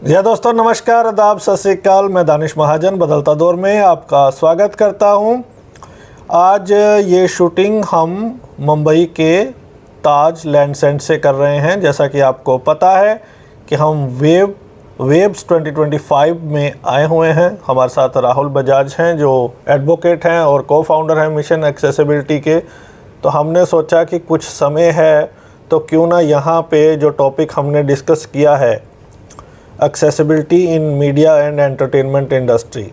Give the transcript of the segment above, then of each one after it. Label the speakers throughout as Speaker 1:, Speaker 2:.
Speaker 1: जी दोस्तों, नमस्कार, आदाब, सत श्री अकाल। मैं दानिश महाजन बदलता दौर में आपका स्वागत करता हूं। आज ये शूटिंग हम मुंबई के ताज लैंडसेंट से कर रहे हैं। जैसा कि आपको पता है कि हम वेव्स 2025 में आए हुए हैं। हमारे साथ राहुल बजाज हैं जो एडवोकेट हैं और को फाउंडर हैं मिशन एक्सेसिबिलिटी के। तो हमने सोचा कि कुछ समय है तो क्यों ना यहाँ पे जो टॉपिक हमने डिस्कस किया है accessibility in media and entertainment industry,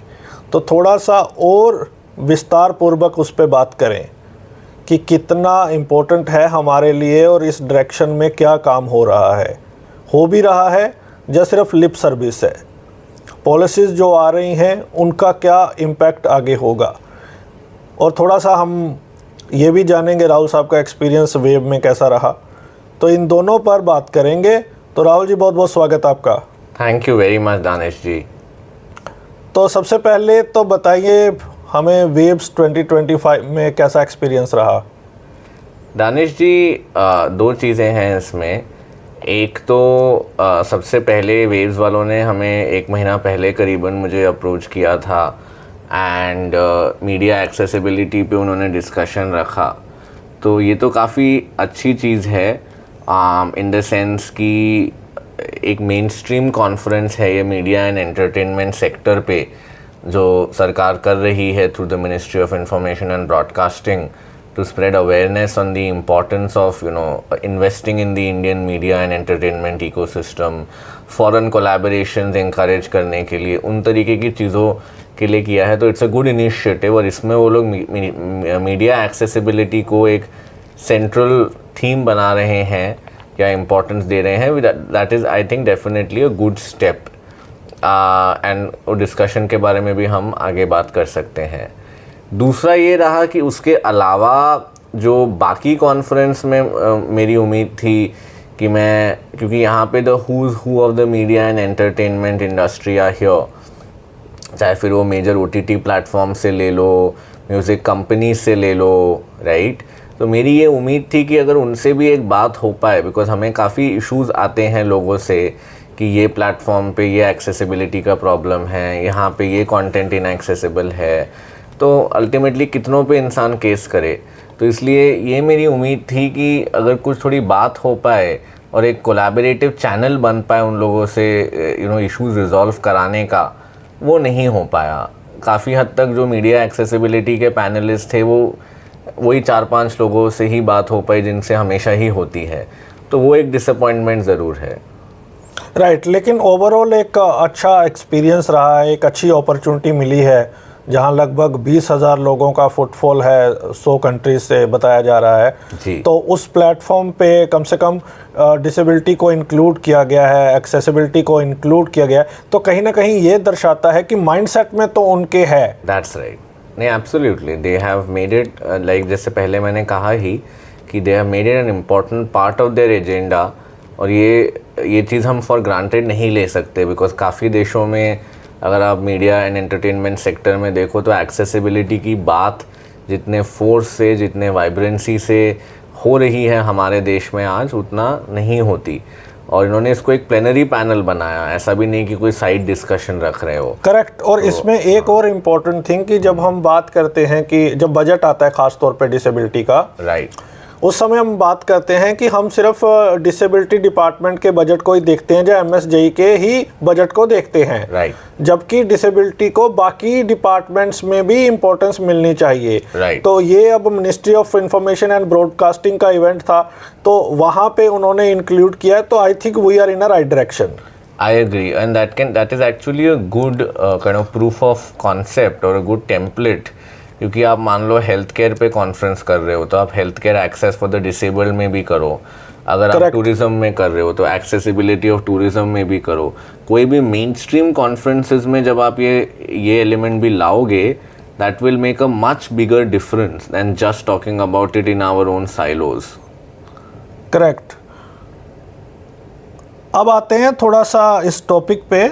Speaker 1: तो थोड़ा सा और विस्तार पूर्वक उस पर बात करें कि कितना इम्पोर्टेंट है हमारे लिए और इस डायरेक्शन में क्या काम हो रहा है, हो भी रहा है या सिर्फ लिप सर्विस है। पॉलिसीज़ जो आ रही हैं उनका क्या इम्पैक्ट आगे होगा, और थोड़ा सा हम ये भी जानेंगे राहुल साहब का एक्सपीरियंस वेब में कैसा रहा। तो इन दोनों पर बात करेंगे। तो राहुल जी, बहुत बहुत स्वागत आपका।
Speaker 2: Thank you very much Danish ji.
Speaker 1: तो सबसे पहले तो बताइए हमें वेव्स 2025 में कैसा एक्सपीरियंस रहा।
Speaker 2: दानिश जी, दो चीज़ें हैं इसमें। एक तो सबसे पहले वेव्स वालों ने हमें 1 महीना पहले करीबन मुझे अप्रोच किया था एंड मीडिया एक्सेसिबिलिटी पे उन्होंने डिस्कशन रखा। तो ये तो काफ़ी अच्छी चीज़ है इन द सेंस कि एक मेन स्ट्रीम कॉन्फ्रेंस है ये मीडिया एंड एंटरटेनमेंट सेक्टर पे जो सरकार कर रही है through the ministry of information and broadcasting to spread awareness on the importance of investing in the Indian media and entertainment ecosystem, foreign collaborations encourage करने के लिए, उन तरीके की चीज़ों के लिए किया है। तो इट्स अ गुड इनिशिएटिव और इसमें वो लोग मीडिया एक्सेसिबिलिटी को एक सेंट्रल थीम बना रहे हैं या इम्पोर्टेंस दे रहे हैं। That is I think definitely a good step and वो डिस्कशन के बारे में भी हम आगे बात कर सकते हैं। दूसरा ये रहा कि उसके अलावा जो बाकी कॉन्फ्रेंस में मेरी उम्मीद थी कि मैं, क्योंकि यहाँ पे the who's who of the media and entertainment industry are here, चाहे फिर वो मेजर OTT प्लेटफॉर्म से ले लो, म्यूज़िक कंपनी से ले लो, राइट। तो मेरी ये उम्मीद थी कि अगर उनसे भी एक बात हो पाए, बिकॉज हमें काफ़ी इश्यूज़ आते हैं लोगों से कि ये प्लेटफॉर्म पे ये एक्सेसिबिलिटी का प्रॉब्लम है, यहाँ पे ये कंटेंट इनएक्सेसिबल है, तो अल्टीमेटली कितनों पे इंसान केस करे। तो इसलिए ये मेरी उम्मीद थी कि अगर कुछ थोड़ी बात हो पाए और एक कोलैबोरेटिव चैनल बन पाए उन लोगों से इश्यूज़ रिजॉल्व कराने का, वो नहीं हो पाया। काफ़ी हद तक जो मीडिया एक्सेसिबिलिटी के पैनलिस्ट थे वो वही 4-5 लोगों से ही बात हो पाई जिनसे हमेशा ही होती है। तो वो एक डिसअपॉइंटमेंट ज़रूर है।
Speaker 1: राइट, लेकिन ओवरऑल एक अच्छा एक्सपीरियंस रहा है, एक अच्छी अपॉर्चुनिटी मिली है जहां लगभग 20,000 लोगों का फुटफॉल है 100 कंट्रीज से बताया जा रहा है
Speaker 2: जी।
Speaker 1: तो उस प्लेटफॉर्म पे कम से कम डिसेबिलिटी को इंक्लूड किया गया है, एक्सेसिबिलिटी को इंक्लूड किया गया है। तो कहीं ना कहीं ये दर्शाता है कि माइंडसेट में तो उनके है।
Speaker 2: That's right. नहीं, absolutely they have made it like, जैसे पहले मैंने कहा ही कि they have made it an important part of their agenda. और ये चीज़ हम फॉर ग्रांटेड नहीं ले सकते, बिकॉज काफ़ी देशों में अगर आप मीडिया एंड एंटरटेनमेंट सेक्टर में देखो तो एक्सेसिबिलिटी की बात जितने फोर्स से, जितने वाइब्रेंसी से हो रही है हमारे देश में आज, उतना नहीं होती। और इन्होंने इसको एक प्लेनरी पैनल बनाया, ऐसा भी नहीं कि कोई साइड डिस्कशन रख रहे हो।
Speaker 1: करेक्ट। और इसमें एक और इम्पॉर्टेंट थिंग कि जब हम बात करते हैं कि जब बजट आता है खास तौर पे डिसेबिलिटी का,
Speaker 2: राइट,
Speaker 1: उस समय हम बात करते हैं कि हम सिर्फ डिसेबिलिटी डिपार्टमेंट के बजट को ही देखते हैं या MSJE के ही बजट को देखते हैं,
Speaker 2: राइट,
Speaker 1: जबकि डिसेबिलिटी को बाकी डिपार्टमेंट्स में भी इम्पोर्टेंस मिलनी चाहिए।
Speaker 2: राइट।
Speaker 1: तो ये अब ministry of information and broadcasting का इवेंट था तो वहाँ पे उन्होंने इंक्लूड किया। तो I think we are in a right direction.
Speaker 2: I agree, and that is actually a good kind of proof of concept or a good template. क्योंकि आप मान लो हेल्थ केयर पे कॉन्फ्रेंस कर रहे हो तो आप health care access for the disabled में भी करो। अगर आप टूरिज्म में कर रहे हो तो एक्सेसिबिलिटी ऑफ टूरिज्म में भी करो। कोई भी मेन स्ट्रीम कॉन्फ्रेंसेज में जब आप ये एलिमेंट भी लाओगे, that will make a much bigger difference than just talking about it in our own silos.
Speaker 1: Correct. अब आते हैं थोड़ा सा इस टॉपिक पे,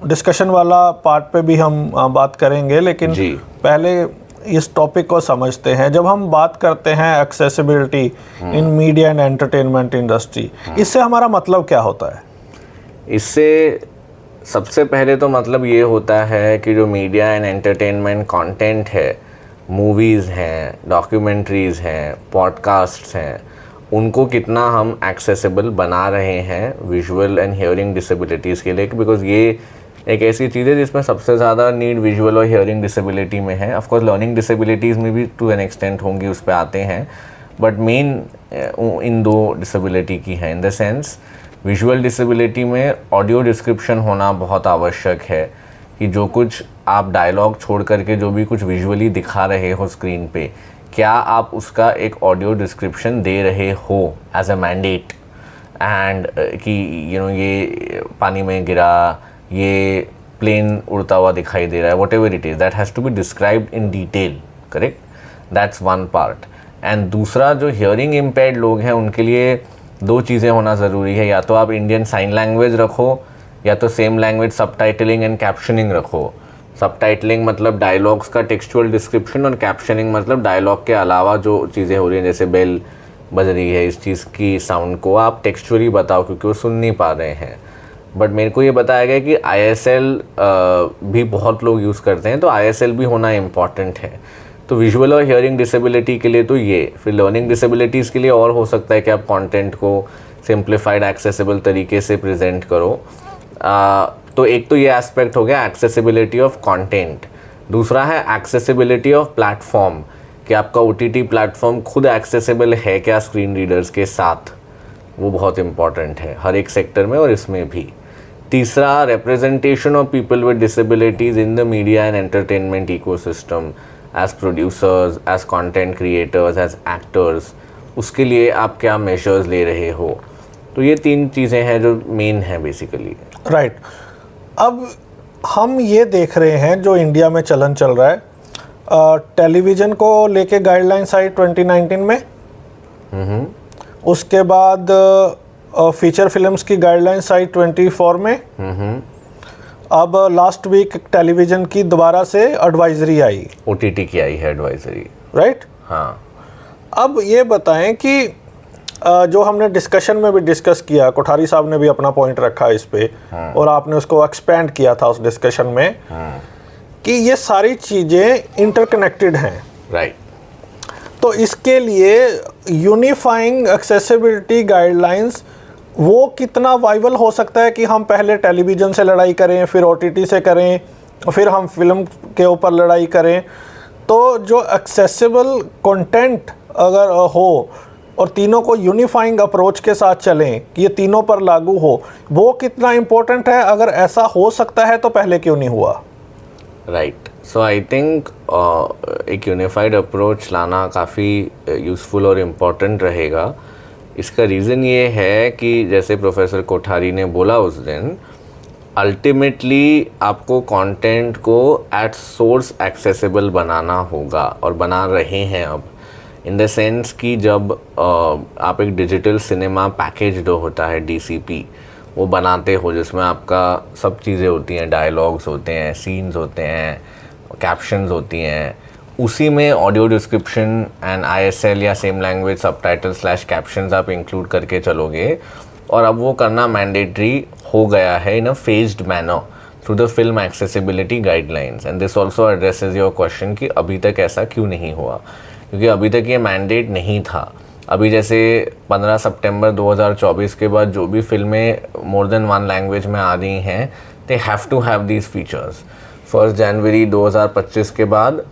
Speaker 1: डिस्कशन वाला पार्ट पे भी हम बात करेंगे, लेकिन पहले इस टॉपिक को समझते हैं। जब हम बात करते हैं accessibility in media and entertainment industry, इससे हमारा मतलब क्या होता है?
Speaker 2: इससे सबसे पहले तो मतलब ये होता है कि जो मीडिया एंड एंटरटेनमेंट कंटेंट है, मूवीज़ हैं, डॉक्यूमेंट्रीज़ हैं, पॉडकास्ट्स हैं, उनको कितना हम एक्सेसिबल बना रहे हैं विजुअल एंड हियरिंग डिसेबिलिटीज़ के लिए, बिकॉज ये एक ऐसी चीज़ है जिसमें सबसे ज़्यादा नीड विजुअल और हियरिंग डिसेबिलिटी में है। ऑफकोर्स लर्निंग डिसेबिलिटीज़ में भी टू एन एक्सटेंट होंगी, उस पर आते हैं, बट मेन इन दो डिसेबिलिटी की है। In the sense visual disability में ऑडियो डिस्क्रिप्शन होना बहुत आवश्यक है, कि जो कुछ आप डायलॉग छोड़ करके जो भी कुछ विजुअली दिखा रहे हो स्क्रीन पे, क्या आप उसका एक ऑडियो डिस्क्रिप्शन दे रहे हो एज अ मैंडेट, एंड कि ये पानी में गिरा, ये प्लेन उड़ता हुआ दिखाई दे रहा है, whatever it is, that has to be described in detail, correct, that's one part. And दूसरा, जो हियरिंग इम्पेयर्ड लोग हैं उनके लिए दो चीज़ें होना ज़रूरी है, या तो आप इंडियन साइन लैंग्वेज रखो, या तो same language subtitling and captioning रखो। सबटाइटलिंग मतलब डायलॉग्स का टेक्सचुअल डिस्क्रिप्शन, और कैप्शनिंग मतलब डायलॉग के अलावा जो चीज़ें हो रही हैं, जैसे बेल बज रही है, इस चीज़ की साउंड को आप टेक्सचुअली बताओ, क्योंकि वो सुन नहीं पा रहे हैं। बट मेरे को ये बताया गया कि ISL भी बहुत लोग यूज़ करते हैं, तो ISL भी होना इम्पॉर्टेंट है। तो विजुअल और हियरिंग डिसेबिलिटी के लिए तो ये, फिर लर्निंग डिसेबिलिटीज़ के लिए और हो सकता है कि आप कंटेंट को सिंप्लीफाइड एक्सेसिबल तरीके से प्रेजेंट करो। तो एक तो ये एस्पेक्ट हो गया एक्सेसिबिलिटी ऑफ कंटेंट। दूसरा है एक्सेसिबिलिटी ऑफ प्लेटफॉर्म, कि आपका OTT प्लेटफॉर्म खुद एक्सेसिबल है क्या स्क्रीन रीडर्स के साथ, वो बहुत इंपॉर्टेंट है हर एक सेक्टर में और इसमें भी। तीसरा, representation of people with disabilities in the media and entertainment ecosystem, as producers, as content creators, as actors, उसके लिए आप क्या मेजर्स ले रहे हो। तो ये तीन चीज़ें हैं जो मेन हैं बेसिकली।
Speaker 1: राइट। अब हम ये देख रहे हैं जो इंडिया में चलन चल रहा है, टेलीविज़न को लेके गाइडलाइंस आई 2019 में, उसके बाद फीचर फिल्म्स की गाइडलाइंस आई 24 में, अब लास्ट वीक टेलीविज़न की दोबारा से एडवाइजरी आई,
Speaker 2: OTT की आई है एडवाइजरी,
Speaker 1: राइट।
Speaker 2: हाँ।
Speaker 1: अब ये बताएं कि जो हमने डिस्कशन में भी डिस्कस किया, कोठारी साहब ने भी अपना पॉइंट रखा इस पे, और आपने उसको एक्सपेंड किया था उस डिस्कशन में, कि ये सारी चीज़ें इंटरकनेक्टेड हैं,
Speaker 2: राइट।
Speaker 1: तो इसके लिए यूनिफाइंग एक्सेसिबिलिटी गाइडलाइंस वो कितना वाइबल हो सकता है कि हम पहले टेलीविज़न से लड़ाई करें, फिर OTT से करें, फिर हम फिल्म के ऊपर लड़ाई करें। तो जो एक्सेसिबल कंटेंट अगर हो और तीनों को यूनिफाइंग अप्रोच के साथ चलें कि ये तीनों पर लागू हो, वो कितना इम्पोर्टेंट है। अगर ऐसा हो सकता है तो पहले क्यों नहीं हुआ?
Speaker 2: राइट। सो आई थिंक एक यूनिफाइड अप्रोच लाना काफ़ी यूज़फुल और इम्पॉर्टेंट रहेगा। इसका रीज़न ये है कि जैसे प्रोफेसर कोठारी ने बोला उस दिन, अल्टीमेटली आपको कंटेंट को एट सोर्स एक्सेसिबल बनाना होगा, और बना रहे हैं अब, इन द सेंस कि जब आप एक डिजिटल सिनेमा पैकेज जो होता है DCP वो बनाते हो, जिसमें आपका सब चीज़ें होती हैं, डायलॉग्स होते हैं, सीन्स होते हैं, कैप्शंस होती हैं, उसी में ऑडियो डिस्क्रिप्शन एंड ISL या सेम लैंग्वेज सबटाइटल / कैप्शंस आप इंक्लूड करके चलोगे। और अब वो करना मैंडेटरी हो गया है in a phased manner through the film accessibility guidelines. And this also addresses your question कि अभी तक ऐसा क्यों नहीं हुआ, क्योंकि अभी तक ये मैंडेट नहीं था। अभी जैसे 15 सितंबर 2024 के बाद जो भी फिल्में मोर देन वन लैंग्वेज में आ रही हैं, they have to have these features. 1 जनवरी 2025 के बाद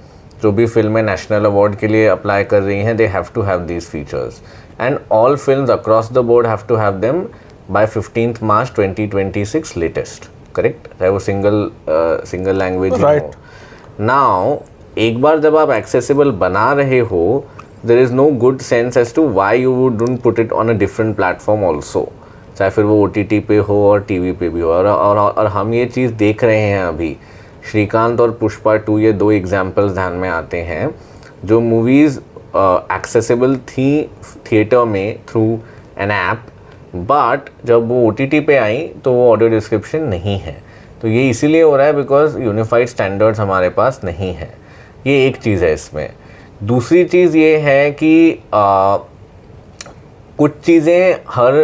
Speaker 2: जो भी फिल्में नेशनल अवार्ड के लिए अप्लाई कर रही हैं, they have to have these features, and all films across the board have to have them by 15 March 2026 latest, correct, चाहे वो सिंगल लैंग्वेज ही हो। नाउ एक बार जब आप एक्सेसिबल बना रहे हो, there is no good sense as to why you wouldn't put it on a different platform also, चाहे फिर वो OTT पे हो और TV पे भी हो। और हम ये चीज़ देख रहे हैं अभी, श्रीकांत और पुष्पा 2 ये 2 एग्जाम्पल्स ध्यान में आते हैं, जो मूवीज़ एक्सेसिबल थी थिएटर में थ्रू एन ऐप, बट जब वो OTT पे आई तो वो ऑडियो डिस्क्रिप्शन नहीं है। तो ये इसीलिए हो रहा है बिकॉज यूनिफाइड स्टैंडर्ड्स हमारे पास नहीं है। ये एक चीज़ है इसमें। दूसरी चीज़ ये है कि कुछ चीज़ें हर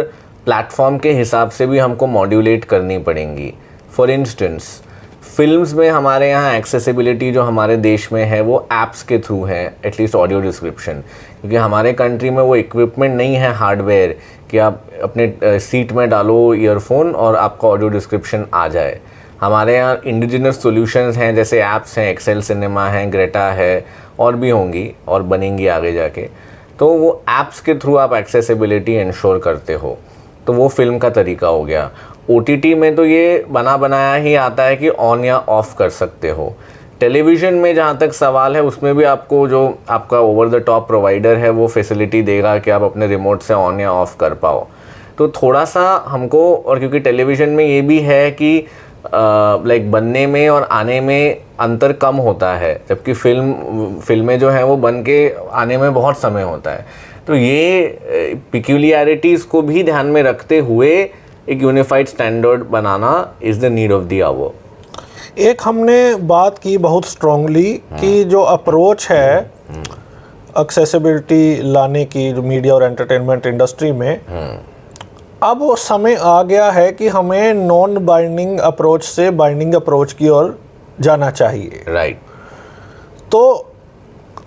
Speaker 2: प्लेटफॉर्म के हिसाब से भी हमको मॉड्यूलेट करनी पड़ेंगी। फॉर इंस्टेंस फिल्म्स में हमारे यहाँ एक्सेसिबिलिटी जो हमारे देश में है वो ऐप्स के थ्रू है, एटलीस्ट ऑडियो डिस्क्रिप्शन, क्योंकि हमारे कंट्री में वो इक्विपमेंट नहीं है हार्डवेयर कि आप अपने सीट में डालो ईयरफोन और आपका ऑडियो डिस्क्रिप्शन आ जाए। हमारे यहाँ इंडिजिनस सॉल्यूशंस हैं, जैसे ऐप्स हैं, एक्सेल सिनेमा है, ग्रेटा है, और भी होंगी और बनेंगी आगे जाके। तो वो ऐप्स के थ्रू आप एक्सेसिबिलिटी इंश्योर करते हो, तो वो फिल्म का तरीका हो गया। OTT में तो ये बना बनाया ही आता है कि ऑन या ऑफ कर सकते हो। टेलीविज़न में जहाँ तक सवाल है, उसमें भी आपको जो आपका ओवर द टॉप प्रोवाइडर है वो फैसिलिटी देगा कि आप अपने रिमोट से ऑन या ऑफ कर पाओ। तो थोड़ा सा हमको, और क्योंकि टेलीविज़न में ये भी है कि लाइक बनने में और आने में अंतर कम होता है, जबकि फिल्में जो हैं वो बन के आने में बहुत समय होता है। तो ये पिक्यूलियरिटीज़ को भी ध्यान में रखते हुए एक यूनिफाइड स्टैंडर्ड बनाना is the need of the hour.
Speaker 1: एक हमने बात की बहुत स्ट्रांगली कि जो अप्रोच है एक्सेसिबिलिटी लाने की मीडिया और एंटरटेनमेंट इंडस्ट्री में, अब वो समय आ गया है कि हमें नॉन बाइंडिंग अप्रोच से बाइंडिंग अप्रोच की ओर जाना चाहिए।
Speaker 2: राइट।
Speaker 1: तो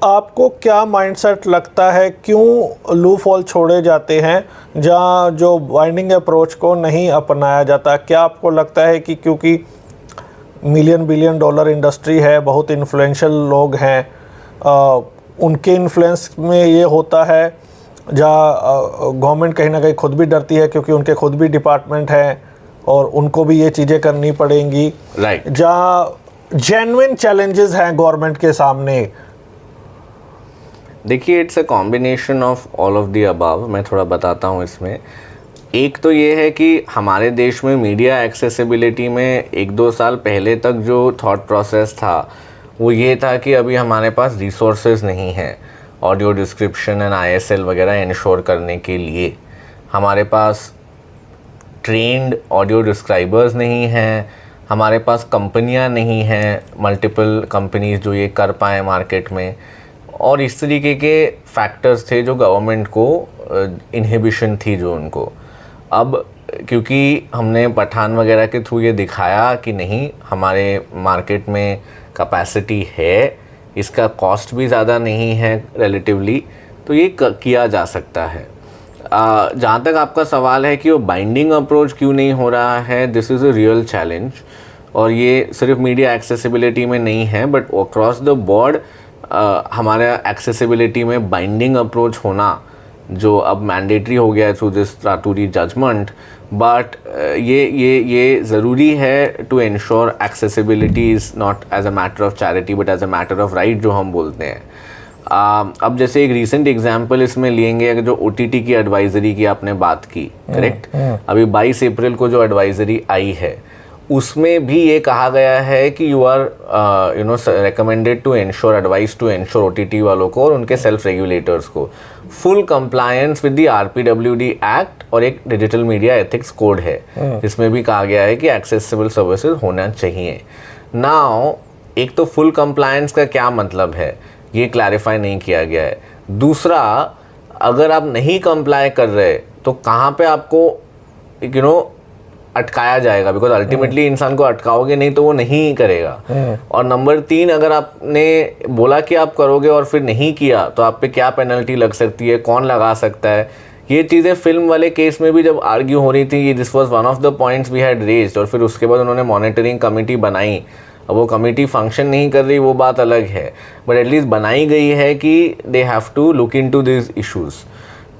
Speaker 1: आपको क्या माइंडसेट लगता है, क्यों लूप होल छोड़े जाते हैं जहाँ जो बाइंडिंग अप्रोच को नहीं अपनाया जाता? क्या आपको लगता है कि क्योंकि मिलियन बिलियन डॉलर इंडस्ट्री है, बहुत इन्फ्लुएंशियल लोग हैं, उनके इन्फ्लुएंस में ये होता है, जहाँ गवर्नमेंट कहीं ना कहीं खुद भी डरती है क्योंकि उनके खुद भी डिपार्टमेंट हैं और उनको भी ये चीज़ें करनी पड़ेंगी,
Speaker 2: राइट,
Speaker 1: जहाँ जेन्युइन चैलेंजेस हैं गवर्नमेंट के सामने?
Speaker 2: देखिए, it's a combination of all of the above. मैं थोड़ा बताता हूँ इसमें। एक तो ये है कि हमारे देश में मीडिया एक्सेसिबिलिटी में 1-2 साल पहले तक जो थॉट प्रोसेस था वो ये था कि अभी हमारे पास रिसोर्सेज नहीं हैं ऑडियो डिस्क्रिप्शन एंड ISL वगैरह इंश्योर करने के लिए। हमारे पास ट्रेंड ऑडियो डिस्क्राइबर्स नहीं हैं, हमारे पास कंपनियां नहीं हैं, मल्टीपल कंपनीज जो ये कर पाएँ मार्केट में, और इस तरीके के फैक्टर्स थे जो गवर्नमेंट को इनहिबिशन थी जो उनको। अब क्योंकि हमने पठान वगैरह के थ्रू ये दिखाया कि नहीं, हमारे मार्केट में कैपेसिटी है, इसका कॉस्ट भी ज़्यादा नहीं है रिलेटिवली, तो ये किया जा सकता है। जहाँ तक आपका सवाल है कि वो बाइंडिंग अप्रोच क्यों नहीं हो रहा है, this is a real challenge. और ये सिर्फ मीडिया एक्सेसिबिलिटी में नहीं है, बट अक्रॉस द बोर्ड हमारे एक्सेसिबिलिटी में बाइंडिंग अप्रोच होना जो अब मैंडेटरी हो गया है through this Raturi judgment. But ये ज़रूरी है to ensure accessibility is not as a matter of charity but as a matter of right जो हम बोलते हैं। अब जैसे एक रीसेंट एग्जांपल इसमें लेंगे, अगर जो OTT की एडवाइजरी की आपने बात की, करेक्ट, अभी 22 अप्रैल को जो एडवाइजरी आई है उसमें भी ये कहा गया है कि you are recommended to ensure, advice to ensure OTT वालों को और उनके सेल्फ रेगुलेटर्स को full compliance with the RPWD act, और एक डिजिटल मीडिया एथिक्स कोड है जिसमें भी कहा गया है कि एक्सेसिबल सर्विसेज होना चाहिए। नाउ एक तो फुल कंप्लायंस का क्या मतलब है ये क्लैरिफाई नहीं किया गया है। दूसरा, अगर आप नहीं कंप्लाई कर रहे तो कहाँ पे आपको अटकाया जाएगा, बिकॉज अल्टीमेटली इंसान को अटकाओगे नहीं तो वो नहीं करेगा। और नंबर 3, अगर आपने बोला कि आप करोगे और फिर नहीं किया तो आप पे क्या पेनल्टी लग सकती है, कौन लगा सकता है, ये चीज़ें फिल्म वाले केस में भी जब आर्ग्यू हो रही थी, this was one of the points we had raised. और फिर उसके बाद उन्होंने मॉनिटरिंग कमेटी बनाई। अब वो कमेटी फंक्शन नहीं कर रही वो बात अलग है, बट एटलीस्ट बनाई गई है कि they have to look into this issues.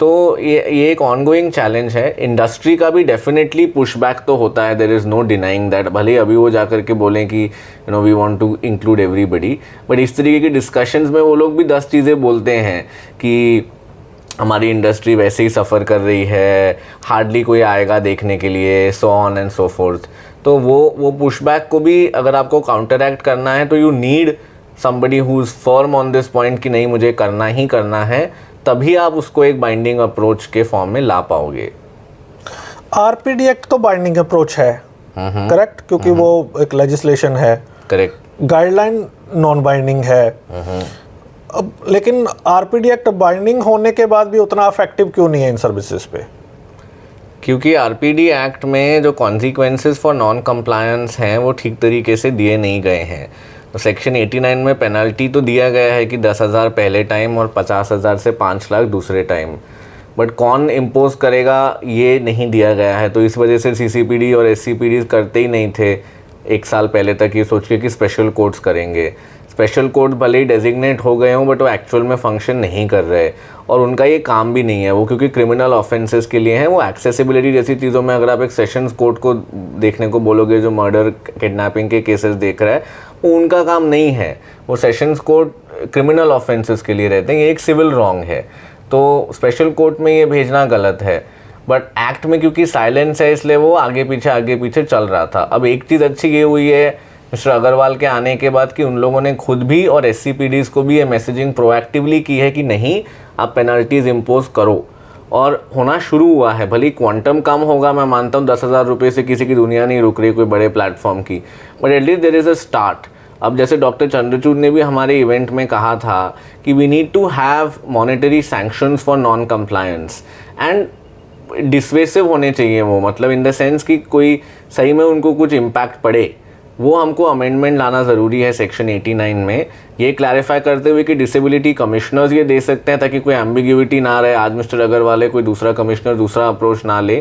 Speaker 2: तो ये एक ऑनगोइंग चैलेंज है। इंडस्ट्री का भी डेफिनेटली पुशबैक तो होता है, there is no denying that. भले ही अभी वो जाकर के बोलें कि we want to include everybody, but इस तरीके की डिस्कशंस में वो लोग भी 10 चीज़ें बोलते हैं कि हमारी इंडस्ट्री वैसे ही सफ़र कर रही है, हार्डली कोई आएगा देखने के लिए, so on and so fourth. तो वो पुशबैक को भी अगर आपको काउंटरएक्ट करना है तो you need somebody who is firm on this point कि नहीं, मुझे करना ही करना है, तभी आप उसको एक बाइंडिंग अप्रोच के फॉर्म में ला पाओगे।
Speaker 1: RPD एक्ट तो बाइंडिंग अप्रोच है, करेक्ट, क्योंकि वो एक लेजिस्लेशन है,
Speaker 2: करेक्ट।
Speaker 1: गाइडलाइन नॉन बाइंडिंग है। अब लेकिन RPD एक्ट बाइंडिंग होने के बाद भी उतना इफेक्टिव क्यों नहीं है इन सर्विसेज पे?
Speaker 2: क्योंकि आरपीडी एक्ट में जो कॉन्सिक्वेंसेस फॉर नॉन कंप्लायंस हैं वो ठीक तरीके से दिए नहीं गए हैं। तो सेक्शन 89 में पेनल्टी तो दिया गया है कि 10,000 पहले टाइम और 50,000 से 5 लाख दूसरे टाइम, बट कौन इम्पोज करेगा ये नहीं दिया गया है। तो इस वजह से सीसीपीडी और एससीपीडी करते ही नहीं थे एक साल पहले तक, ये सोच के कि स्पेशल कोर्ट्स करेंगे। स्पेशल कोर्ट भले ही डेजिग्नेट हो गए हों बट वो एक्चुअल में फंक्शन नहीं कर रहे, और उनका ये काम भी नहीं है वो, क्योंकि क्रिमिनल ऑफेंसेस के लिए हैं। वो एक्सेसिबिलिटी जैसी चीज़ों में अगर आप एक सेशंस कोर्ट को देखने को बोलोगे जो मर्डर किडनैपिंग के केसेस देख रहा है, वो उनका काम नहीं है। वो सेशंस कोर्ट क्रिमिनल ऑफेंसेस के लिए रहते हैं, ये एक सिविल रॉन्ग है। तो स्पेशल कोर्ट में ये भेजना गलत है, बट एक्ट में क्योंकि साइलेंस है इसलिए वो आगे पीछे चल रहा था। अब एक चीज़ अच्छी ये हुई है मिस्टर अग्रवाल के आने के बाद कि उन लोगों ने खुद भी और एससीपीडीज़ को भी ये मैसेजिंग प्रोएक्टिवली की है कि नहीं आप पेनल्टीज़ इम्पोज करो, और होना शुरू हुआ है। भले क्वांटम कम होगा, मैं मानता हूँ 10,000 रुपये से किसी की दुनिया नहीं रुक रही कोई बड़े प्लेटफॉर्म की, but at least there is a start. अब जैसे डॉक्टर चंद्रचूड़ ने भी हमारे इवेंट में कहा था कि we need to have monetary sanctions for non compliance, and dissuasive होने चाहिए वो, मतलब इन द सेंस कि कोई सही में उनको कुछ इम्पैक्ट पड़े। वो हमको अमेंडमेंट लाना ज़रूरी है सेक्शन 89 में, ये क्लैरिफाई करते हुए कि डिसेबिलिटी कमिश्नर्स ये दे सकते हैं ताकि कोई एम्बिग्यूटी ना रहे, आज मिस्टर अग्रवाल है कोई दूसरा कमिश्नर दूसरा अप्रोच ना ले।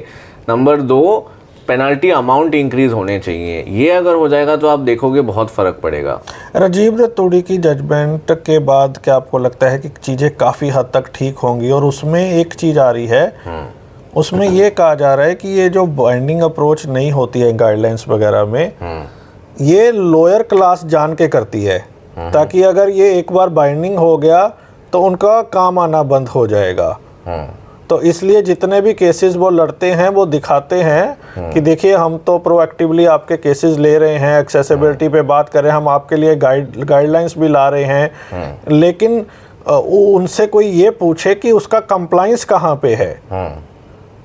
Speaker 2: नंबर 2, पेनल्टी अमाउंट इंक्रीज़ होने चाहिए। ये अगर हो जाएगा तो आप देखोगे बहुत फ़र्क पड़ेगा।
Speaker 1: राजीव रतूड़ी की जजमेंट के बाद क्या आपको लगता है कि चीज़ें काफ़ी हद तक ठीक होंगी? और उसमें एक चीज़ आ रही है, उसमें ये कहा जा रहा है कि ये जो बाइंडिंग अप्रोच नहीं होती है गाइडलाइंस वगैरह में, ये लोअर क्लास जान के करती है, ताकि अगर ये एक बार बाइंडिंग हो गया तो उनका काम आना बंद हो जाएगा। तो इसलिए जितने भी केसेस वो लड़ते हैं वो दिखाते हैं कि देखिए हम तो प्रोएक्टिवली आपके केसेस ले रहे हैं, एक्सेसिबिलिटी पे बात कर रहे हैं, हम आपके लिए गाइडलाइंस भी ला रहे हैं, लेकिन उनसे कोई ये पूछे कि उसका कंप्लाइंस कहाँ पे है,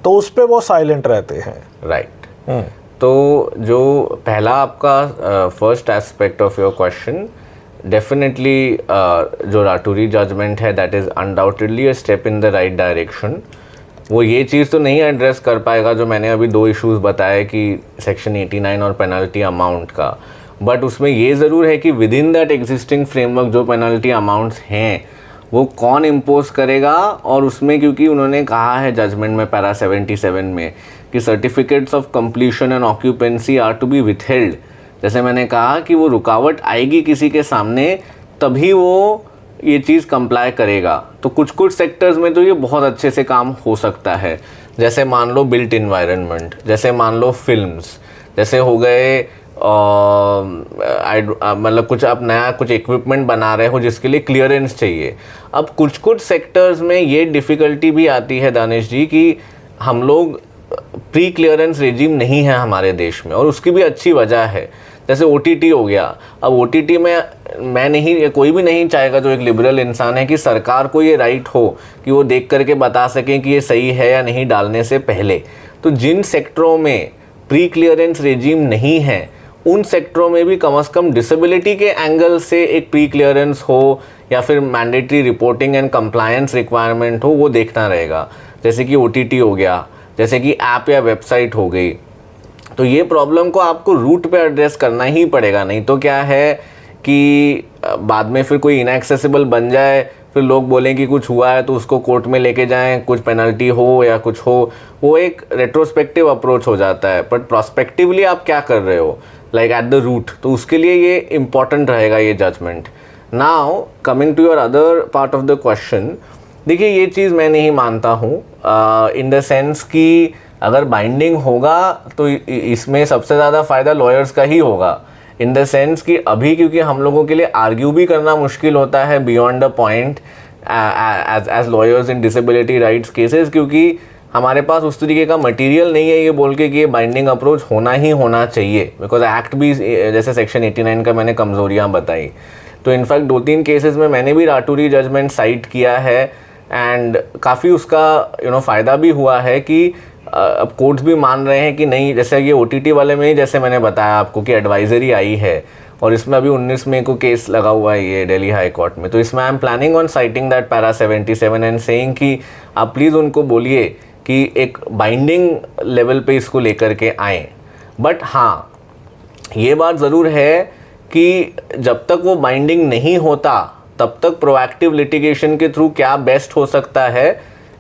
Speaker 1: तो उस पे वो साइलेंट रहते हैं।
Speaker 2: राइट। तो जो पहला आपका first aspect of your question, definitely जो राठौरी जजमेंट है that is undoubtedly a step in the right direction. वो ये चीज़ तो नहीं एड्रेस कर पाएगा जो मैंने अभी 2 इश्यूज़ बताए कि सेक्शन 89 और पेनल्टी अमाउंट का, बट उसमें ये ज़रूर है कि with in that existing framework जो पेनल्टी अमाउंट्स हैं वो कौन इम्पोज करेगा। और उसमें क्योंकि उन्होंने कहा है जजमेंट में पैरा 77 में कि certificates of completion and occupancy are to be withheld, जैसे मैंने कहा कि वो रुकावट आएगी किसी के सामने तभी वो ये चीज़ कंप्लाई करेगा। तो कुछ सेक्टर्स में तो ये बहुत अच्छे से काम हो सकता है, जैसे मान लो बिल्ट इन्वायरमेंट, जैसे मान लो फिल्म्स, जैसे हो गए मतलब कुछ आप नया कुछ इक्विपमेंट बना रहे हो जिसके लिए क्लियरेंस चाहिए। अब कुछ सेक्टर्स में ये डिफ़िकल्टी भी आती है दानिश जी कि हम लोग प्री क्लियरेंस रेजिम नहीं है हमारे देश में, और उसकी भी अच्छी वजह है। जैसे OTT हो गया, अब OTT में मैं नहीं, कोई भी नहीं चाहेगा जो एक लिबरल इंसान है कि सरकार को ये राइट हो कि वो देख करके बता सकें कि ये सही है या नहीं डालने से पहले। तो जिन सेक्टरों में प्री क्लियरेंस रेजिम नहीं है उन सेक्टरों में भी कम से कम डिसेबिलिटी के एंगल से एक प्री क्लियरेंस हो या फिर mandatory reporting and compliance requirement हो, वो देखना रहेगा। जैसे कि OTT हो गया, जैसे कि ऐप या वेबसाइट हो गई। तो ये प्रॉब्लम को आपको रूट पे एड्रेस करना ही पड़ेगा, नहीं तो क्या है कि बाद में फिर कोई इनएक्सेसिबल बन जाए, फिर लोग बोलें कि कुछ हुआ है तो उसको कोर्ट में लेके जाएं, कुछ पेनल्टी हो या कुछ हो, वो एक रेट्रोस्पेक्टिव अप्रोच हो जाता है। बट प्रोस्पेक्टिवली आप क्या कर रहे हो लाइक एट द रूट, तो उसके लिए ये इम्पॉर्टेंट रहेगा ये judgment. Now coming to your other part of the question, देखिए ये चीज़ मैं नहीं मानता हूँ इन द सेंस कि अगर बाइंडिंग होगा तो इसमें सबसे ज़्यादा फ़ायदा लॉयर्स का ही होगा, इन द सेंस कि अभी क्योंकि हम लोगों के लिए आर्ग्यू भी करना मुश्किल होता है beyond the point as lawyers in disability rights cases, क्योंकि हमारे पास उस तरीके का मटेरियल नहीं है ये बोल के कि ये बाइंडिंग अप्रोच होना ही होना चाहिए, बिकॉज एक्ट भी जैसे सेक्शन 89 का मैंने कमज़ोरियाँ बताई। तो इनफैक्ट 2-3 केसेस में मैंने भी राठौरी जजमेंट साइट किया है एंड काफ़ी उसका फ़ायदा भी हुआ है कि अब कोर्ट्स भी मान रहे हैं कि नहीं, जैसे ये OTT वाले में ही जैसे मैंने बताया आपको कि एडवाइजरी आई है और इसमें अभी 19 मई को केस लगा हुआ है ये दिल्ली हाई कोर्ट में। तो इसमें I am planning on citing that para 77 and saying कि आप प्लीज़ उनको बोलिए कि एक बाइंडिंग लेवल पे इसको लेकर के आए। बट हाँ, ये बात ज़रूर है कि जब तक वो बाइंडिंग नहीं होता तब तक प्रोएक्टिव लिटिगेशन के थ्रू क्या बेस्ट हो सकता है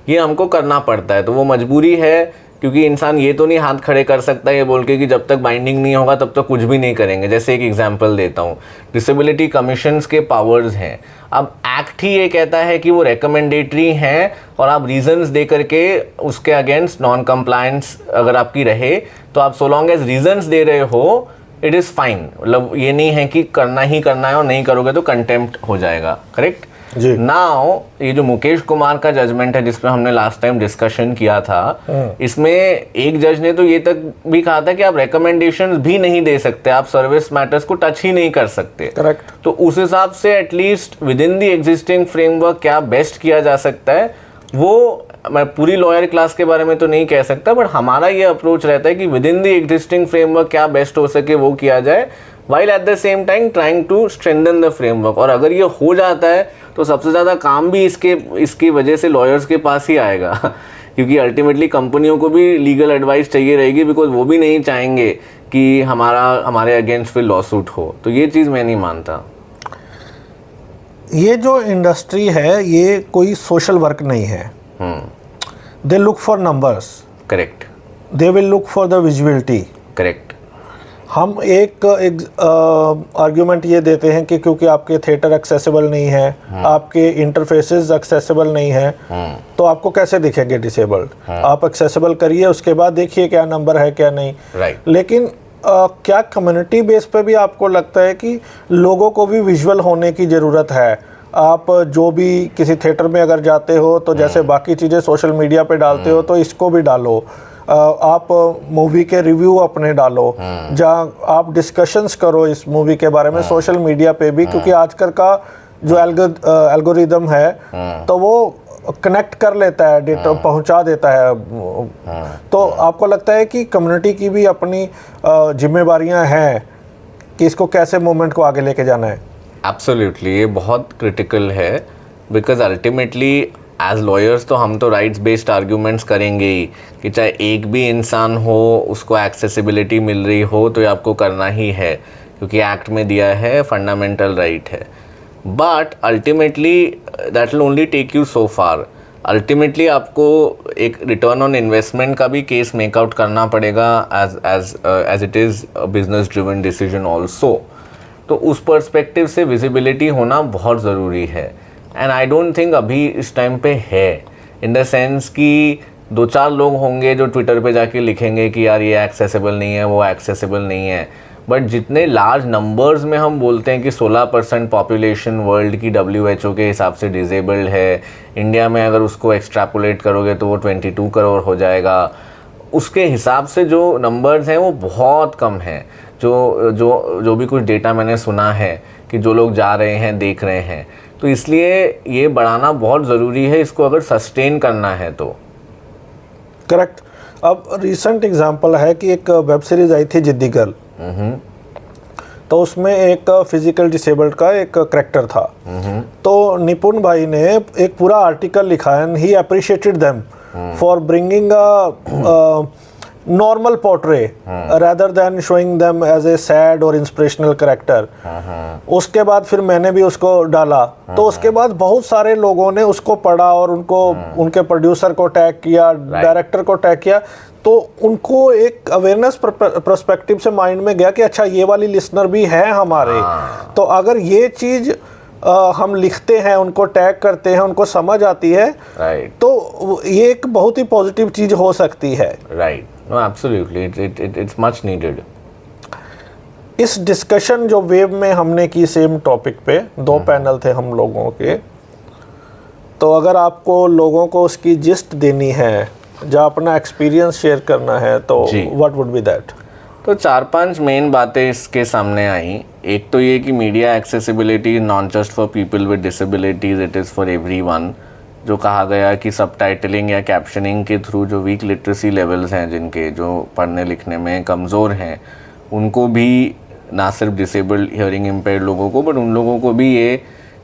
Speaker 2: ये हमको करना पड़ता है। तो वो मजबूरी है, क्योंकि इंसान ये तो नहीं हाथ खड़े कर सकता ये बोल के कि जब तक बाइंडिंग नहीं होगा तब तक कुछ भी नहीं करेंगे। जैसे एक एग्जांपल देता हूँ, डिसेबिलिटी कमीशंस के पावर्स हैं। अब एक्ट ही ये कहता है कि वो रिकमेंडेटरी हैं और आप रीजंस दे करके उसके अगेंस्ट नॉन कंप्लायंस अगर आपकी रहे तो आप सो लॉन्ग एज रीजंस दे रहे हो इट इज़ फाइन। मतलब ये नहीं है कि करना ही करना है और नहीं करोगे तो कंटेम्प्ट हो जाएगा। करेक्ट
Speaker 1: जी।
Speaker 2: नाउ ये जो मुकेश कुमार का जजमेंट है जिसपे हमने लास्ट टाइम डिस्कशन किया था, इसमें एक जज ने तो ये तक भी कहा था कि आप रिकमेंडेशंस भी नहीं दे सकते, आप सर्विस मैटर्स को टच ही नहीं कर सकते।
Speaker 1: करेक्ट।
Speaker 2: तो उस हिसाब से at least with in the existing framework क्या बेस्ट किया जा सकता है, वो मैं पूरी लॉयर क्लास के बारे में तो नहीं कह सकता, बट हमारा ये अप्रोच रहता है कि with in the existing framework क्या बेस्ट हो सके वो किया जाए, while at the same time trying to strengthen the framework। और अगर ये हो जाता है तो सबसे ज़्यादा काम भी इसकी वजह से लॉयर्स के पास ही आएगा क्योंकि अल्टीमेटली कंपनियों को भी लीगल एडवाइस चाहिए रहेगी, बिकॉज वो भी नहीं चाहेंगे कि हमारे अगेंस्ट फिर लॉ सूट हो। तो ये चीज़ मैं नहीं मानता।
Speaker 1: ये जो इंडस्ट्री है ये कोई सोशल वर्क नहीं है। They look for numbers.
Speaker 2: Correct.
Speaker 1: They will look for the visibility.
Speaker 2: Correct.
Speaker 1: हम एक आर्ग्यूमेंट ये देते हैं कि क्योंकि आपके थिएटर एक्सेसिबल नहीं है, आपके इंटरफेसेस एक्सेसिबल नहीं है, तो आपको कैसे दिखेंगे डिसेबल्ड। आप एक्सेसिबल करिए, उसके बाद देखिए क्या नंबर है क्या नहीं।
Speaker 2: राइट।
Speaker 1: लेकिन क्या कम्युनिटी बेस पे भी आपको लगता है कि लोगों को भी विजुअल होने की ज़रूरत है? आप जो भी किसी थिएटर में अगर जाते हो तो जैसे बाकी चीज़ें सोशल मीडिया पे डालते हो तो इसको भी डालो। आप मूवी के रिव्यू अपने डालो, जहाँ आप डिस्कशंस करो इस मूवी के बारे में सोशल मीडिया पे भी, क्योंकि आजकल का जो एल्गोरिदम है तो वो कनेक्ट कर लेता है, डेटा पहुंचा देता है। तो आपको लगता है कि कम्युनिटी की भी अपनी जिम्मेवारियां हैं कि इसको कैसे मूवमेंट को आगे लेके जाना है?
Speaker 2: एब्सोल्युटली, ये बहुत क्रिटिकल है, बिकॉज अल्टीमेटली एज लॉयर्स तो हम तो राइट्स बेस्ड आर्ग्यूमेंट्स करेंगे ही कि चाहे एक भी इंसान हो उसको एक्सेसिबिलिटी मिल रही हो तो ये आपको करना ही है, क्योंकि एक्ट में दिया है, फंडामेंटल राइट है। But ultimately that will only take you so far. Ultimately आपको एक रिटर्न ऑन इन्वेस्टमेंट का भी केस मेकआउट करना पड़ेगा as it is business driven decision also. तो उस पर्सपेक्टिव से विजिबिलिटी होना बहुत ज़रूरी है, एंड आई डोंट थिंक अभी इस टाइम पे है, इन द सेंस कि 2-4 लोग होंगे जो ट्विटर पे जाके लिखेंगे कि यार ये एक्सेसिबल नहीं है, वो एक्सेसिबल नहीं है। बट जितने लार्ज नंबर्स में हम बोलते हैं कि 16% पॉपुलेशन वर्ल्ड की WHO के हिसाब से डिसेबल्ड है, इंडिया में अगर उसको एक्सट्रैपुलेट करोगे तो वो 22 करोड़ हो जाएगा। उसके हिसाब से जो नंबर्स हैं वो बहुत कम हैं। जो भी कुछ डेटा मैंने सुना है कि जो लोग जा रहे हैं, देख रहे हैं, तो इसलिए ये बढ़ाना बहुत ज़रूरी है इसको अगर सस्टेन करना है तो।
Speaker 1: करेक्ट। अब रिसेंट एग्जांपल है कि एक वेब सीरीज आई थी जिद्दी गर्ल, तो उसमें एक फिजिकल डिसेबल्ड का एक करेक्टर था। तो निपुण भाई ने एक पूरा आर्टिकल लिखा है, he appreciated them for bringing a normal portrait rather than showing them as a sad or inspirational character। उसके बाद फिर मैंने भी उसको डाला, तो उसके बाद बहुत सारे लोगों ने उसको पढ़ा और उनको उनके प्रोड्यूसर को टैग किया, डायरेक्टर को टैग किया, तो उनको एक अवेयरनेस पर्सपेक्टिव से माइंड में गया कि अच्छा ये वाली लिसनर भी है हमारे। तो अगर ये चीज़ हम लिखते हैं, उनको टैग करते हैं, उनको समझ आती है, तो ये एक बहुत ही पॉजिटिव चीज़ हो सकती है।
Speaker 2: Right. No, absolutely. It's much needed.
Speaker 1: इस डिस्कशन जो वेव में हमने की सेम टॉपिक पे, 2 पैनल थे हम लोगों के, तो अगर आपको लोगों को उसकी जिस्ट देनी है, जहाँ अपना एक्सपीरियंस शेयर करना है, तो व्हाट वुड बी दैट?
Speaker 2: तो 4-5 मेन बातें इसके सामने आई। एक तो ये कि media accessibility not just for people with disabilities, it is for everyone. जो कहा गया कि सब टाइटलिंग या कैप्शनिंग के थ्रू जो वीक लिटरेसी लेवल्स हैं, जिनके जो पढ़ने लिखने में कमज़ोर हैं, उनको भी, ना सिर्फ डिसेबल्ड हियरिंग इम्पेयर्ड लोगों को, बट उन लोगों को भी ये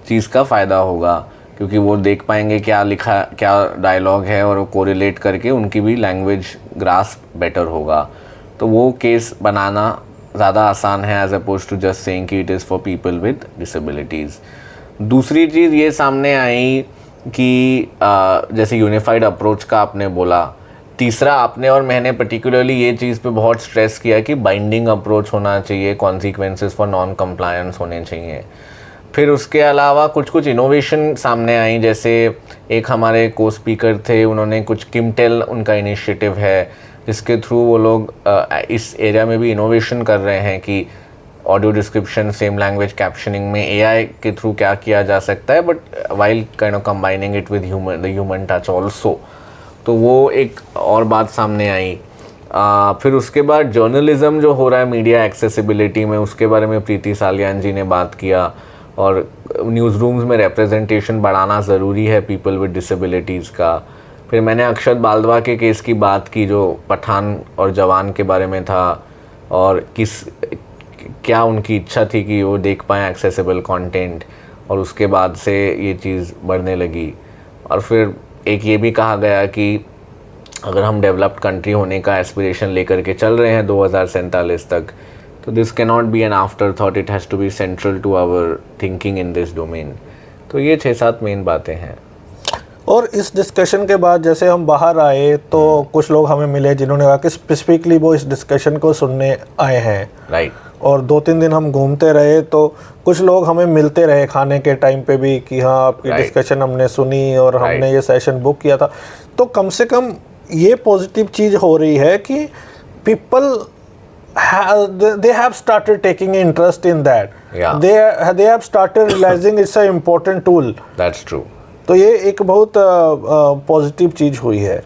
Speaker 2: चीज़ का फ़ायदा होगा। क्योंकि वो देख पाएंगे क्या लिखा, क्या डायलॉग है, और वो कोरिलेट करके उनकी भी लैंग्वेज ग्रास्प बेटर होगा। तो वो केस बनाना ज़्यादा आसान है as opposed to just saying कि it is for people with disabilities. दूसरी चीज़ ये सामने आई कि जैसे यूनिफाइड अप्रोच का आपने बोला। तीसरा, आपने और मैंने पर्टिकुलरली ये चीज़ पे बहुत स्ट्रेस किया कि बाइंडिंग अप्रोच होना चाहिए, कॉन्सिक्वेंसेस फॉर नॉन कंप्लायंस होने चाहिए। फिर उसके अलावा कुछ कुछ इनोवेशन सामने आई, जैसे एक हमारे को स्पीकर थे, उन्होंने कुछ किमटेल उनका इनिशिएटिव है जिसके थ्रू वो लोग इस एरिया में भी इनोवेशन कर रहे हैं कि audio description, same language captioning में एआई के थ्रू क्या किया जा सकता है, but while kind of combining it with the human touch also. तो वो एक और बात सामने आई। फिर उसके बाद जर्नलिज्म जो हो रहा है मीडिया एक्सेसिबिलिटी में, उसके बारे में प्रीति सालियान जी ने बात किया, और न्यूज़ रूम्स में रिप्रेजेंटेशन बढ़ाना ज़रूरी है पीपल विद डिसेबिलिटीज़ का। फिर मैंने अक्षत बाल्दवा के केस की बात की जो पठान और जवान के बारे में था, और क्या उनकी इच्छा थी कि वो देख पाएँ एक्सेसिबल कंटेंट, और उसके बाद से ये चीज़ बढ़ने लगी। और फिर एक ये भी कहा गया कि अगर हम डेवलप्ड कंट्री होने का एस्पिरेशन लेकर के चल रहे हैं 2047 तक, तो this can not be an after thought, it has to be central to our thinking in this domain. तो ये 6-7 मेन बातें हैं।
Speaker 1: और इस डिस्कशन के बाद जैसे हम बाहर आए तो कुछ लोग हमें मिले जिन्होंने कहा कि स्पेसिफिकली वो इस डिस्कशन को सुनने आए हैं।
Speaker 2: राइट।
Speaker 1: और 2-3 दिन हम घूमते रहे तो कुछ लोग हमें मिलते रहे खाने के टाइम पे भी कि हाँ आपकी डिस्कशन हमने सुनी और हमने ये सेशन बुक किया था। तो कम से कम ये पॉजिटिव चीज़ हो रही है कि people they have started taking interest in that.
Speaker 2: Yeah.
Speaker 1: They have started realizing it's an important tool.
Speaker 2: That's true.
Speaker 1: तो ये एक बहुत पॉजिटिव चीज़ हुई है।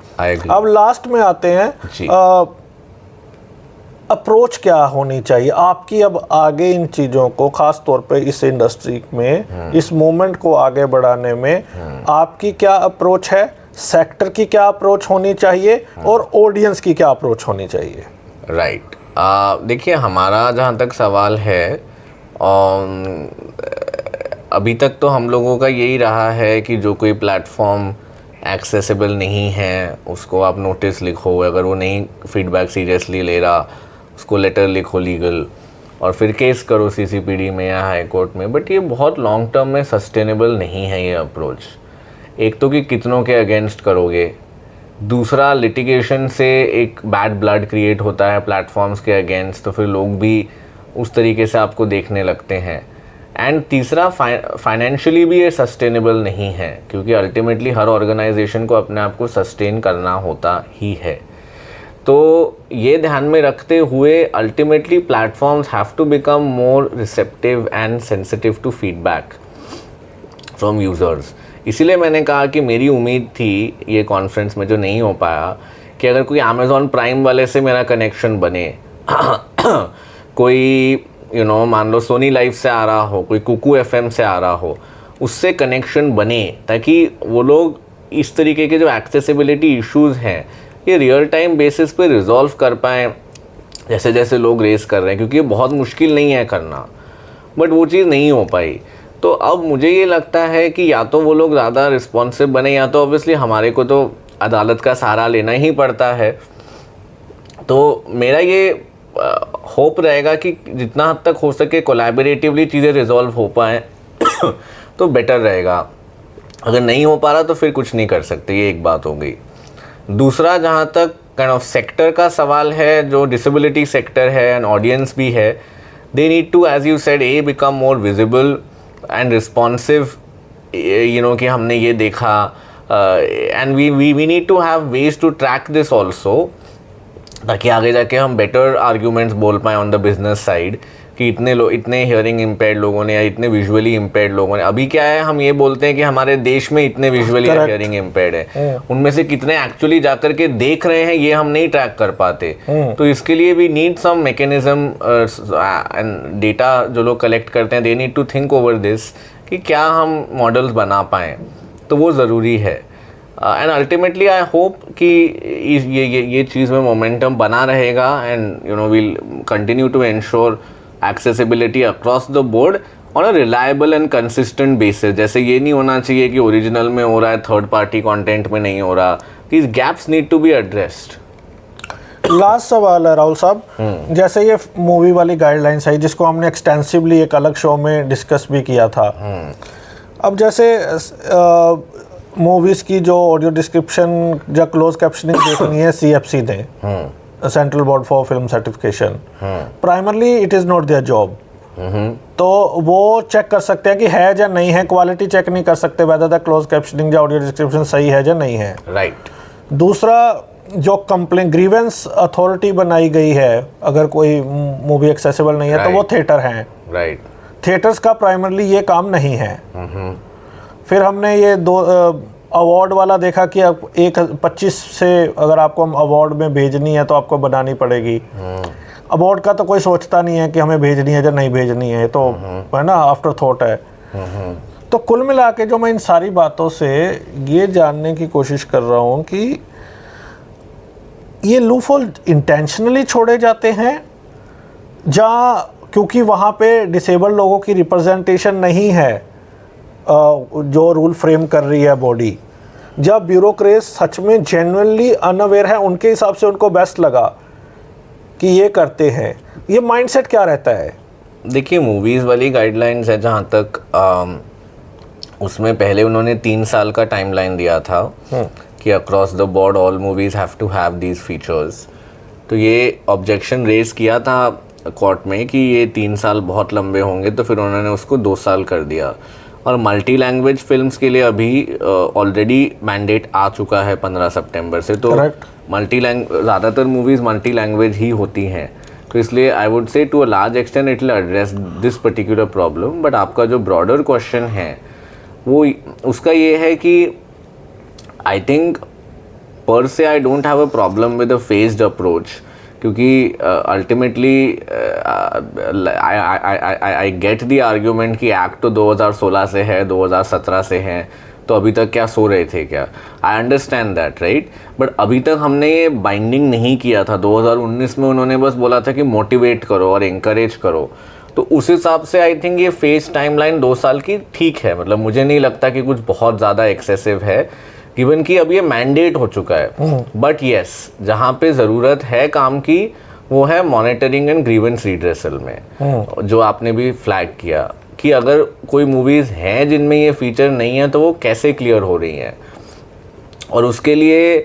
Speaker 1: अब लास्ट में आते हैं, अप्रोच क्या होनी चाहिए आपकी अब आगे इन चीज़ों को, ख़ास तौर पे इस इंडस्ट्री में इस मूवमेंट को आगे बढ़ाने में आपकी क्या अप्रोच है, सेक्टर की क्या अप्रोच होनी चाहिए और ऑडियंस की क्या अप्रोच होनी चाहिए?
Speaker 2: राइट। देखिए, हमारा जहाँ तक सवाल है, अभी तक तो हम लोगों का यही रहा है कि जो कोई प्लेटफॉर्म एक्सेसिबल नहीं है उसको आप नोटिस लिखो, अगर वो नहीं फीडबैक सीरियसली ले रहा उसको लेटर लिखो लीगल, और फिर केस करो सीसीपीडी में या हाई कोर्ट में। बट ये बहुत लॉन्ग टर्म में सस्टेनेबल नहीं है ये अप्रोच। एक तो कि कितनों के अगेंस्ट करोगे, दूसरा लिटिगेशन से एक बैड ब्लड क्रिएट होता है प्लेटफॉर्म्स के अगेंस्ट, तो फिर लोग भी उस तरीके से आपको देखने लगते हैं। एंड तीसरा, फाइनेंशियली भी ये सस्टेनेबल नहीं है, क्योंकि अल्टीमेटली हर ऑर्गेनाइजेशन को अपने आप को सस्टेन करना होता ही है। तो ये ध्यान में रखते हुए ultimately platforms have to become more receptive and sensitive to feedback from users. इसीलिए मैंने कहा कि मेरी उम्मीद थी ये कॉन्फ्रेंस में, जो नहीं हो पाया, कि अगर कोई अमेज़ॉन प्राइम वाले से मेरा कनेक्शन बने कोई मान लो सोनी लाइव से आ रहा हो, कोई कुकू एफएम से आ रहा हो, उससे कनेक्शन बने, ताकि वो लोग इस तरीके के जो एक्सेसिबिलिटी इश्यूज़ हैं ये रियल टाइम बेसिस पे रिजॉल्व कर पाएँ, जैसे जैसे लोग रेस कर रहे हैं, क्योंकि ये बहुत मुश्किल नहीं है करना, बट वो चीज़ नहीं हो पाई। तो अब मुझे ये लगता है कि या तो वो लोग ज़्यादा रिस्पॉन्सिव बने, या तो ऑब्वियसली हमारे को तो अदालत का सहारा लेना ही पड़ता है। तो मेरा ये होप रहेगा कि जितना हद तक हो सके कोलैबोरेटिवली चीज़ें रिजॉल्व हो पाएँ तो बेटर रहेगा। अगर नहीं हो पा रहा तो फिर कुछ नहीं कर सकते, ये एक बात हो गई। दूसरा, जहाँ तक काइंड ऑफ सेक्टर का सवाल है, जो डिसेबिलिटी सेक्टर है एंड ऑडियंस भी है, they need to, as you said, become more visible and responsive, कि हमने ये देखा, and we need to have ways to track this also, ताकि आगे जाके हम बेटर आर्ग्यूमेंट्स बोल पाएँ ऑन द बिजनेस साइड कि इतने हियरिंग इम्पेयर्ड लोगों ने या इतने विजुअली इम्पेयर्ड लोगों ने, अभी क्या है, हम ये बोलते हैं कि हमारे देश में इतने विजुअली हियरिंग इम्पेयर्ड है, उनमें से कितने एक्चुअली जाकर के देख रहे हैं ये हम नहीं ट्रैक कर पाते। तो इसके लिए भी need some mechanism and data जो लोग कलेक्ट करते हैं, they need to think over this कि क्या हम मॉडल्स बना पाएँ, तो वो ज़रूरी है। एंड अल्टीमेटली आई होप कि ये चीज़ में मोमेंटम बना रहेगा, and will continue to ensure accessibility across the board, on a reliable and consistent basis. जैसे ये नहीं होना चाहिए कि ओरिजिनल में हो रहा है, थर्ड पार्टी कंटेंट में नहीं हो रहा। these gaps need to be addressed.
Speaker 1: Last सवाल है राहुल साहब, जैसे ये मूवी वाली गाइडलाइंस है जिसको हमने एक्सटेंसिवली एक अलग शो में डिस्कस भी किया था, अब जैसे मूवीज़ की जो ऑडियो डिस्क्रिप्शन या क्लोज कैप्शनिंग देखनी है CFC ने, central board for film certification, primarily it is not their job. तो वो चेक कर सकते हैं कि है या नहीं है, क्वालिटी चेक नहीं कर सकते वेदर द क्लोज कैप्शनिंग या ऑडियो डिस्क्रिप्शन सही है या नहीं है।
Speaker 2: राइट।
Speaker 1: दूसरा, जो कंप्लेन ग्रीवेंस अथॉरिटी बनाई गई है, अगर कोई मूवी एक्सेसिबल नहीं है तो वो थिएटर हैं।
Speaker 2: राइट।
Speaker 1: थिएटर्स का प्राइमरली ये काम नहीं है। फिर हमने ये दो अवार्ड वाला देखा कि अब 25 से अगर आपको अवार्ड में भेजनी है तो आपको बनानी पड़ेगी। अवार्ड का तो कोई सोचता नहीं है कि हमें भेजनी है या नहीं भेजनी है, तो है ना, आफ्टर थॉट है। तो कुल मिला के जो मैं इन सारी बातों से ये जानने की कोशिश कर रहा हूँ कि ये लूपहोल इंटेंशनली छोड़े जाते हैं क्योंकि वहाँ पे डिसेबल लोगों की रिप्रेजेंटेशन नहीं है जो रूल फ्रेम कर रही है बॉडी, जब ब्यूरोक्रेट सच में जेन्युइनली अनअवेयर है, उनके हिसाब से उनको बेस्ट लगा कि ये करते हैं, ये माइंडसेट क्या रहता है?
Speaker 2: देखिए, मूवीज़ वाली गाइडलाइंस है जहाँ तक उसमें पहले उन्होंने 3 साल का टाइमलाइन दिया था कि across the board all movies have to have these features. तो ये ऑब्जेक्शन रेज किया था कोर्ट में कि ये 3 साल बहुत लंबे होंगे, तो फिर उन्होंने उसको 2 साल कर दिया। और मल्टी लैंग्वेज फिल्म्स के लिए अभी ऑलरेडी मैंडेट आ चुका है 15 सितंबर से। तो ज़्यादातर मूवीज़ मल्टी लैंग्वेज ही होती हैं, तो इसलिए I would say to a large extent it will address this particular problem. But आपका जो ब्रॉडर क्वेश्चन है वो उसका ये है कि आई think per se I don't have a problem with a phased approach, क्योंकि ultimately I get the argument कि एक्ट तो 2016 से है, 2017 से है, तो अभी तक क्या सो रहे थे क्या? I understand that, right. But अभी तक हमने ये बाइंडिंग नहीं किया था। 2019 में उन्होंने बस बोला था कि मोटिवेट करो और इंकरेज करो, तो उस हिसाब से आई थिंक ये फेज टाइमलाइन 2 साल की ठीक है। मतलब मुझे नहीं लगता कि कुछ बहुत ज़्यादा एक्सेसिव है, गिवन कि अब ये मैंडेट हो चुका है। बट येस, जहाँ पे ज़रूरत है काम की वो है मॉनिटरिंग एंड ग्रीवेंस रिड्रेसल में, जो आपने भी फ्लैग किया कि अगर कोई मूवीज़ हैं जिनमें ये फीचर नहीं है तो वो कैसे क्लियर हो रही हैं। और उसके लिए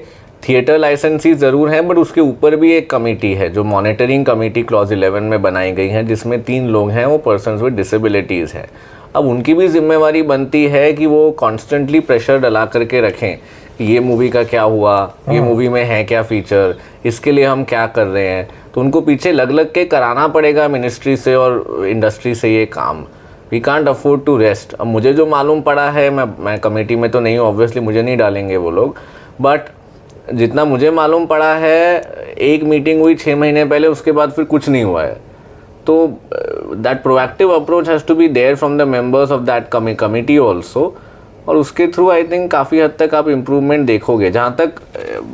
Speaker 2: थिएटर लाइसेंसीज ज़रूर हैं, बट उसके ऊपर भी एक कमेटी है जो मॉनिटरिंग कमेटी क्लॉज 11 में बनाई गई है, जिसमें 3 लोग हैं, वो पर्सन्स विद डिसेबिलिटीज़ हैं। अब उनकी भी जिम्मेवारी बनती है कि वो कॉन्स्टेंटली प्रेशर डला करके रखें कि ये मूवी का क्या हुआ, ये मूवी में है क्या फ़ीचर, इसके लिए हम क्या कर रहे हैं। तो उनको पीछे लग लग के कराना पड़ेगा मिनिस्ट्री से और इंडस्ट्री से ये काम। We can't afford to rest. अब मुझे जो मालूम पड़ा है, मैं कमेटी में तो नहीं हूँ, ऑब्वियसली मुझे नहीं डालेंगे वो लोग, बट जितना मुझे मालूम पड़ा है, एक मीटिंग हुई 6 महीने पहले, उसके बाद फिर कुछ नहीं हुआ है। तो that proactive approach has to be there from the members of that committee also, और उसके थ्रू आई थिंक काफ़ी हद तक आप इम्प्रूवमेंट देखोगे। जहाँ तक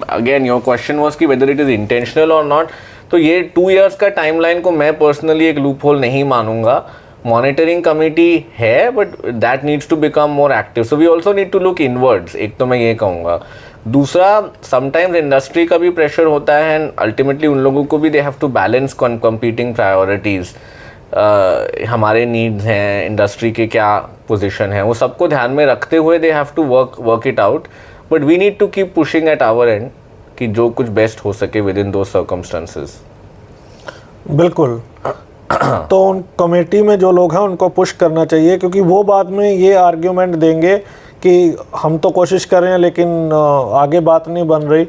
Speaker 2: अगेन योर क्वेश्चन वॉज कि वेदर इट इज़ इंटेंशनल और नॉट, तो ये 2 years का टाइमलाइन को मैं पर्सनली एक लूप होल नहीं मानूंगा। मॉनिटरिंग कमेटी है, but that needs to become more active, so we also need to look inwards. एक तो मैं ये कहूँगा। दूसरा, समटाइम्स इंडस्ट्री का भी प्रेशर होता है, एंड अल्टीमेटली उन लोगों को भी they have to balance competing priorities. हमारे नीड्स हैं, इंडस्ट्री के क्या पोजीशन है, वो सबको ध्यान में रखते हुए they have to work it out. But we need to keep pushing at our end कि जो कुछ बेस्ट हो सके विद इन दो सर्कमस्टेंसेस।
Speaker 1: बिल्कुल। तो उन कमेटी में जो लोग हैं उनको पुश करना चाहिए, क्योंकि वो बाद में ये आर्ग्यूमेंट देंगे कि हम तो कोशिश कर रहे हैं लेकिन आगे बात नहीं बन रही।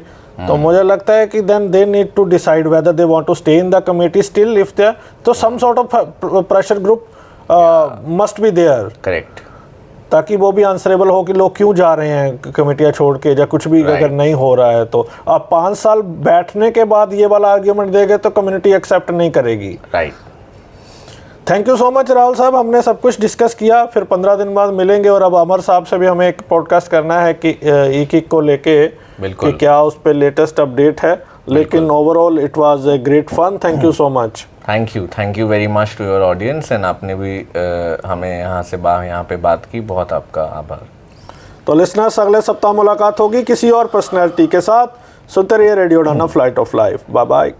Speaker 1: तो मुझे लगता है कि then they need to decide whether they want to stay in the committee still, if they तो some sort of pressure group must be there.
Speaker 2: Correct.
Speaker 1: ताकि वो भी आंसरेबल हो कि लोग क्यों जा रहे हैं कमेटियाँ छोड़ के, या कुछ भी अगर नहीं हो रहा है तो। अब 5 साल बैठने के बाद ये वाला आर्ग्यूमेंट देंगे तो कम्युनिटी एक्सेप्ट नहीं करेगी।
Speaker 2: Right.
Speaker 1: Thank you so much Rahul साहब, हमने सब कुछ डिस्कस किया। फिर 15 दिन बाद मिलेंगे, और अब अमर साहब से भी हमें एक पॉडकास्ट करना है कि ई-किक को लेके कि क्या उस पर लेटेस्ट अपडेट है। लेकिन overall it was a great fun. Thank you so much.
Speaker 2: Thank you very much to your audience and आपने भी हमें यहाँ पे बात की, बहुत आपका आभार।
Speaker 1: तो लिसनर्स, अगले सप्ताह मुलाकात होगी किसी और पर्सनैलिटी के साथ। सुनते रहिए radio Dana flight of life. Bye bye.